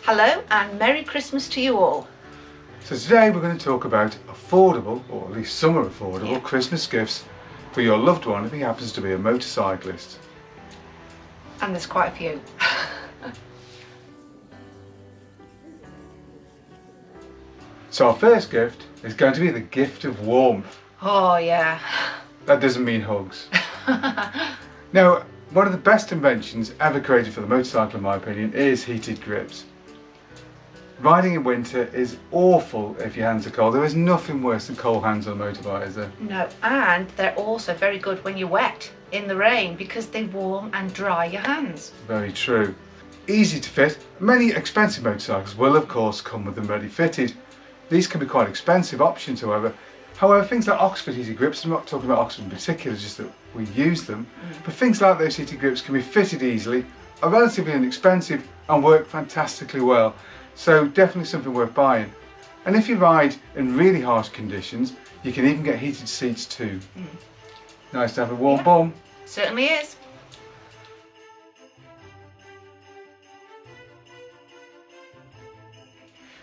Hello and Merry Christmas to you all. So today we're going to talk about affordable, or at least some are affordable, Christmas gifts for your loved one if he happens to be a motorcyclist. And there's quite a few. So our first gift is going to be the gift of warmth. Oh yeah. That doesn't mean hugs. Now, one of the best inventions ever created for the motorcycle in my opinion is heated grips. Riding in winter is awful if your hands are cold. There is nothing worse than cold hands on a motorbike, is there? No, and they're also very good when you're wet in the rain because they warm and dry your hands. Very true. Easy to fit. Many expensive motorcycles will of course come with them ready fitted. These can be quite expensive options however. However, things like Oxford heated grips, I'm not talking about Oxford in particular, just that we use them, but things like those heated grips can be fitted easily, are relatively inexpensive and work fantastically well. So definitely something worth buying. And if you ride in really harsh conditions, you can even get heated seats too. Nice to have a warm bum. Certainly is.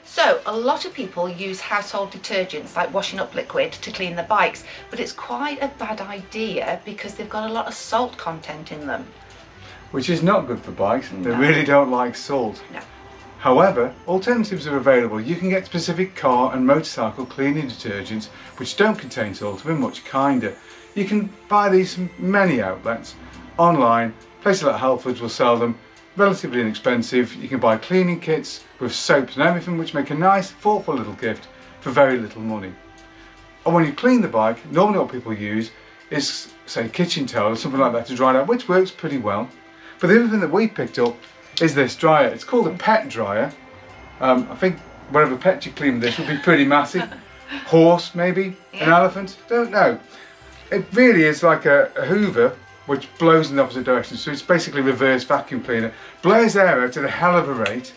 So a lot of people use household detergents like washing up liquid to clean their bikes, but it's quite a bad idea because they've got a lot of salt content in them. Which is not good for bikes. No. They really don't like salt. No. However, alternatives are available. You can get specific car and motorcycle cleaning detergents which don't contain salt and are much kinder. You can buy these from many outlets. Online, places like Halfords will sell them, relatively inexpensive. You can buy cleaning kits with soaps and everything which make a nice, thoughtful little gift for very little money. And when you clean the bike, normally what people use is, say, kitchen towel or something like that to dry it out, which works pretty well. But the other thing that we picked up is this dryer. It's called a pet dryer. I think whatever pet you clean with this would be pretty massive. Horse maybe, an elephant, don't know. It really is like a Hoover which blows in the opposite direction, so it's basically reverse vacuum cleaner. Blows air out at a hell of a rate.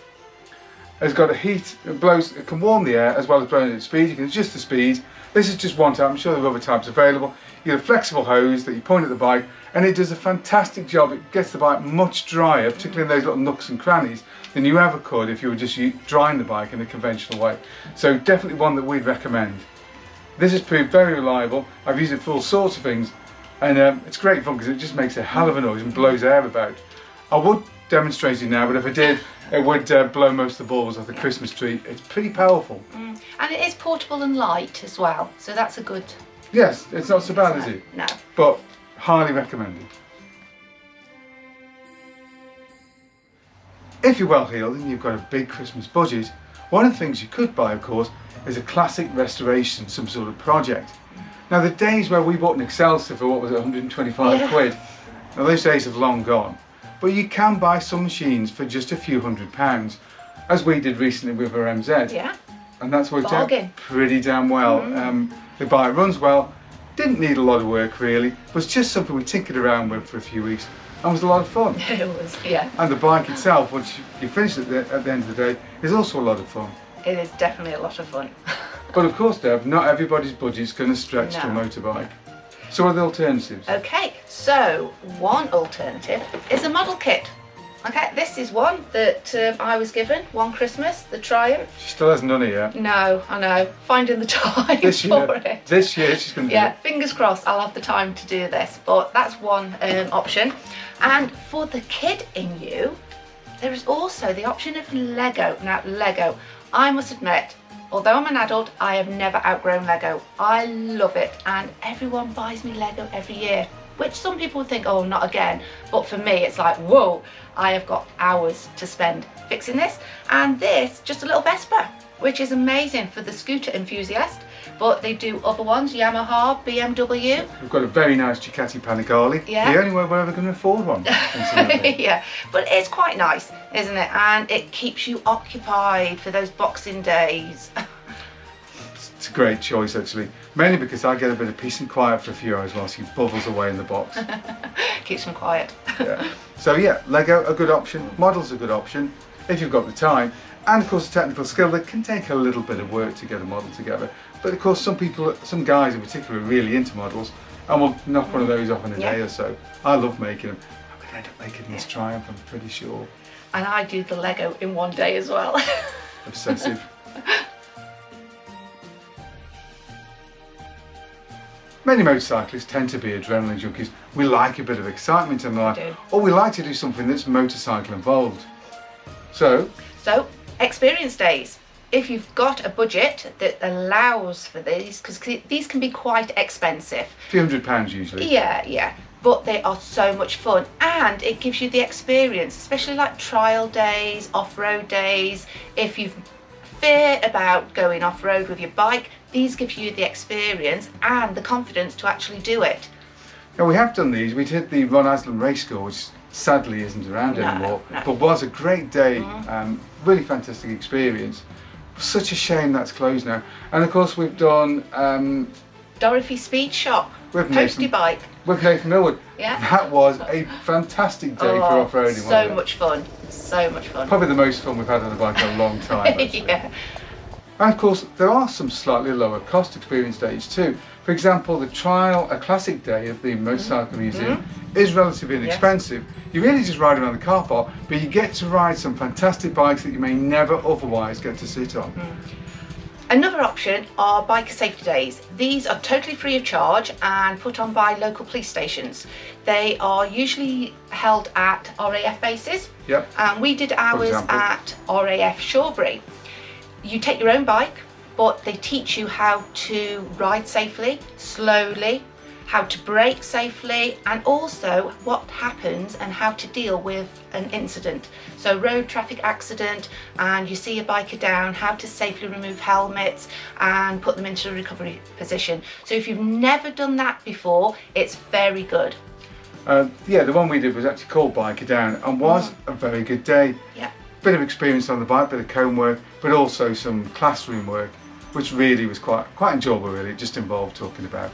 It's got a heat, it can warm the air as well as blowing at speed. You can adjust the speed. This is just one type, I'm sure there are other types available. You get a flexible hose that you point at the bike and it does a fantastic job. It gets the bike much drier, particularly in those little nooks and crannies, than you ever could if you were just drying the bike in a conventional way. So definitely one that we'd recommend. This has proved very reliable. I've used it for all sorts of things and it's great fun because it just makes a hell of a noise and blows air about. I would demonstrate it now, but if I did, it would blow most of the balls off the Christmas tree. It's pretty powerful. And it is portable and light as well, so that's a good... Yes, it's not so bad, is it? No. But highly recommended. If you're well heeled and you've got a big Christmas budget, one of the things you could buy, of course, is a classic restoration, some sort of project. Now the days where we bought an Excelsior for what was it, 125 quid, now those days have long gone. But you can buy some machines for just a few £100, as we did recently with our MZ. Yeah. And that's worked out pretty damn well. The bike runs well, didn't need a lot of work really, was just something we tinkered around with for a few weeks and was a lot of fun. It was, yeah. And the bike itself, once you finish it at the end of the day, is also a lot of fun. It is definitely a lot of fun. But of course, Deb, not everybody's budget's going to stretch to a motorbike. So what are the alternatives? Okay, so one alternative is a model kit. Okay, this is one that I was given one Christmas, the Triumph. She still hasn't done it yet. No, I know. Finding the time for it. This year she's going to do it. Yeah, fingers crossed I'll have the time to do this. But that's one option. And for the kid in you, there is also the option of Lego. Now, Lego, I must admit, although I'm an adult, I have never outgrown Lego. I love it, and everyone buys me Lego every year, which some people would think, oh, not again. But for me, it's like, whoa, I have got hours to spend fixing this. And this, just a little Vespa, which is amazing for the scooter enthusiast. But they do other ones, Yamaha, BMW. We've got a very nice Ducati Panigale. Yeah. The only way we're ever going to afford one. Yeah, but it's quite nice, isn't it? And it keeps you occupied for those Boxing Days. It's a great choice actually, mainly because I get a bit of peace and quiet for a few hours whilst he bubbles away in the box. Keeps him quiet. Yeah. So yeah, Lego a good option, models a good option if you've got the time, and of course the technical skill. That can take a little bit of work to get a model together, but of course some guys in particular are really into models and will knock one of those off in a day or so. I love making them. I'm going to end up making this Triumph, I'm pretty sure. And I do the Lego in one day as well. Obsessive. Many motorcyclists tend to be adrenaline junkies. We like a bit of excitement in life, or we like to do something that's motorcycle involved. So experience days. If you've got a budget that allows for these, because these can be quite expensive. a few £100 usually. Yeah. But they are so much fun, and it gives you the experience, especially like trial days, off-road days. If you've fear about going off-road with your bike, these give you the experience and the confidence to actually do it. Now we have done these. We did the Ron Aslan Race School, which sadly isn't around anymore, but was a great day. Really fantastic experience. Such a shame that's closed now. And of course we've done Dorothy Speed Shop, with Postie Bike. With Nathan Millwood. Yeah. That was a fantastic day for off-roading. So much fun. So much fun. Probably the most fun we've had on the bike in a long time, actually. Yeah. And of course, there are some slightly lower cost experience days too. For example, the trial, a classic day of the Motorcycle Museum is relatively inexpensive. You really just ride around the car park, but you get to ride some fantastic bikes that you may never otherwise get to sit on. Another option are biker safety days. These are totally free of charge and put on by local police stations. They are usually held at RAF bases. Yep. And we did ours at RAF Shawbury. You take your own bike, but they teach you how to ride safely, slowly, how to brake safely, and also what happens and how to deal with an incident. So road traffic accident, and you see a biker down, how to safely remove helmets and put them into a recovery position. So if you've never done that before, it's very good. Yeah, the one we did was actually called Biker Down and was a very good day. Yeah. Bit of experience on the bike, bit of cone work, but also some classroom work, which really was quite enjoyable. Really, it just involved talking about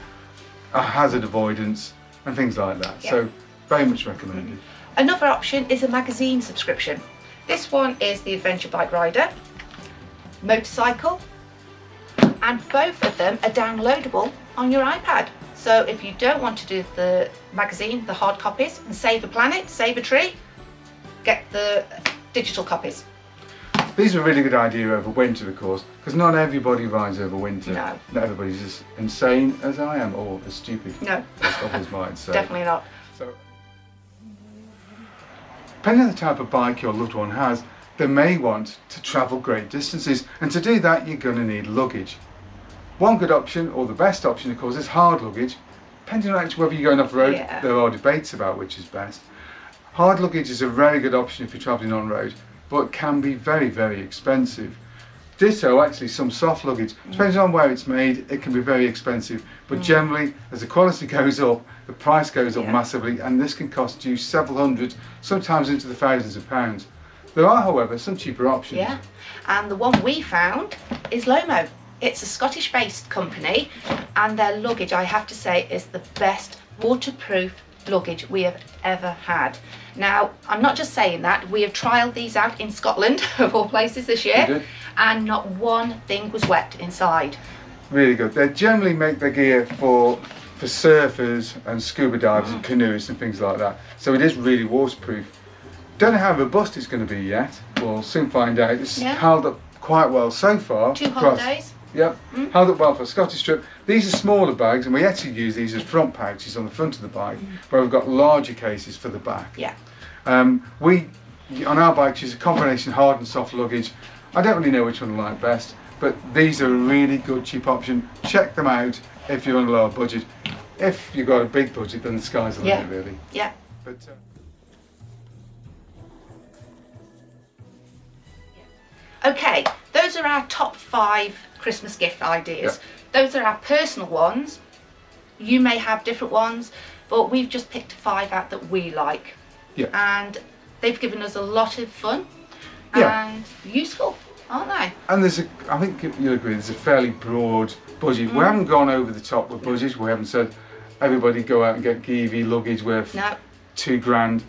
hazard avoidance and things like that. Yeah. So very much recommended. Another option is a magazine subscription. This one is the Adventure Bike Rider, Motorcycle, and both of them are downloadable on your iPad. So if you don't want to do the magazine, the hard copies, and save a planet, save a tree, get the digital copies. These are a really good idea over winter, of course, because not everybody rides over winter. No. Not everybody's as insane as I am, or as stupid. No. As others might say. Definitely not. So, depending on the type of bike your loved one has, they may want to travel great distances, and to do that you're going to need luggage. One good option, or the best option of course, is hard luggage. Depending on actually whether you're going off-road, there are debates about which is best. Hard luggage is a very good option if you're travelling on-road, but can be very, very expensive. Ditto actually some soft luggage. Depending on where it's made, it can be very expensive, but generally as the quality goes up, the price goes up massively, and this can cost you several hundred, sometimes into the thousands of pounds. There are however some cheaper options. Yeah, and the one we found is Lomo. It's a Scottish based company, and their luggage, I have to say, is the best waterproof luggage we have ever had. Now, I'm not just saying that, we have trialled these out in Scotland, of all places this year, and not one thing was wet inside. Really good. They generally make their gear for surfers and scuba divers and canoeists and things like that, so it is really waterproof. Don't know how robust it's going to be yet, we'll soon find out. It's held up quite well so far. 2 holidays. Yep, held up well for a Scottish trip. These are smaller bags, and we actually use these as front pouches on the front of the bike, where we've got larger cases for the back. Yeah. We, on our bikes, use a combination hard and soft luggage. I don't really know which one I like best, but these are a really good cheap option. Check them out if you're on a lower budget. If you've got a big budget, then the sky's the limit, really. Yeah. But, Okay, those are our top 5 Christmas gift ideas. Those are our personal ones. You may have different ones, but we've just picked 5 out that we like. Yeah. And they've given us a lot of fun and useful, aren't they? And I think you'll agree, there's a fairly broad budget. We haven't gone over the top with budgets. We haven't said everybody go out and get Geevy luggage worth £2,000.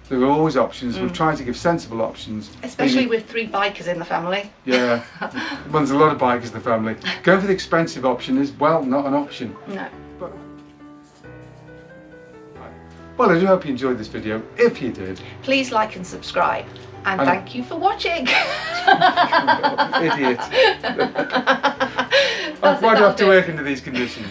There are always options. We've tried to give sensible options. Especially with 3 bikers in the family. Yeah, when there's a lot of bikers in the family. Going for the expensive option is, well, not an option. No. Well, I do hope you enjoyed this video. If you did, please like and subscribe. And thank you for watching. Idiot. Why do I have to work under these conditions?